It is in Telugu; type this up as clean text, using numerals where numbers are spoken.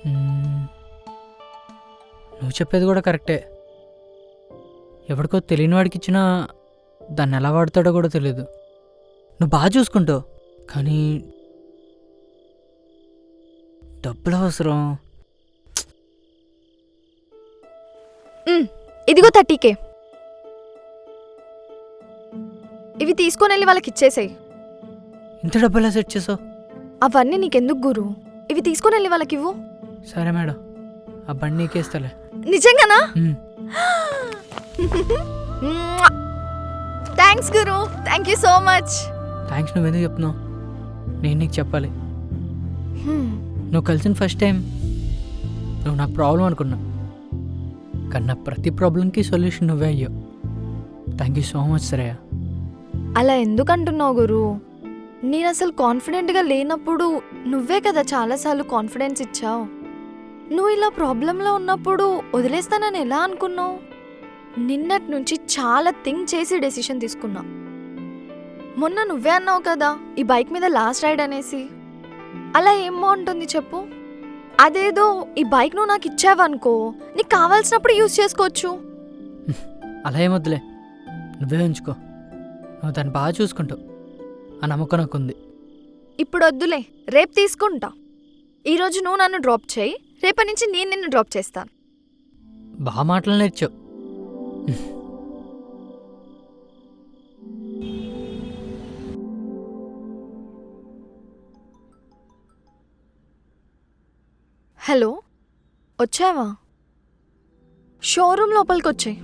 మ్మ్. నువ్వు చెప్పేది కూడా కరెక్టే. ఎవరికో తెలియని వాడికి ఇచ్చినా దాన్ని ఎలా వాడతాడో కూడా తెలియదు. నువ్వు బాగా చూసుకుంటావు, కానీ డబ్బులు అవసరం. ఇదిగో 30K. ఇవి తీసుకొని వెళ్ళి వాళ్ళకి ఇచ్చేసాయి. ఇంత డబ్బులా సెట్ చేసావు? అవన్నీ నీకెందుకు గురు, ఇవి తీసుకొని వెళ్ళి వాళ్ళకి ఇవ్వు. సరే మేడం, ఆ బండి నీకేస్తాలే. నిజంగానా? మ్మ్. Thanks Guru, thank you so much. Thanks నువ్వెందుకు చెప్తున్నావు? నేను నీకు చెప్పాలి. నువ్వు కలిసిన ఫస్ట్ టైం నువ్వు నాకు ప్రాబ్లం అనుకున్నా, కానీ నా ప్రతి ప్రాబ్లంకి సొల్యూషన్ నువ్వే అయ్యావు. Thank you so much Shreya. అలా ఎందుకు అంటున్నావు గురు? నేను అసలు కాన్ఫిడెంట్గా లేనప్పుడు నువ్వే కదా చాలాసార్లు కాన్ఫిడెన్స్ ఇచ్చావు. నువ్వు ఇలా ప్రాబ్లంలో ఉన్నప్పుడు వదిలేస్తానని ఎలా అనుకున్నావు? నిన్నటి నుంచి చాలా థింక్ చేసి డెసిషన్ తీసుకున్నా. మొన్న నువ్వే అన్నావు కదా ఈ బైక్ మీద లాస్ట్ రైడ్ అనేసి. అలా ఏం బాగుంటుంది చెప్పు? అదేదో ఈ బైక్ నువ్వు నాకు ఇచ్చావనుకో, నీకు కావాల్సినప్పుడు యూజ్ చేసుకోవచ్చు. అలా ఏమొద్దులే, నువ్వే ఉంచుకో. నువ్వు దాన్ని బాగా చూసుకుంటావు, ఆ నమ్మకం నాకుంది. ఇప్పుడు వద్దులే, రేపు తీసుకుంటా. ఈరోజు నువ్వు నన్ను డ్రాప్ చేయి, రేపటి నుంచి నేను నిన్ను డ్రాప్ చేస్తాను. బాగా మాటలు నేర్చావు. హలో, వచ్చావా? షోరూమ్ లోపలికి వచ్చాయి.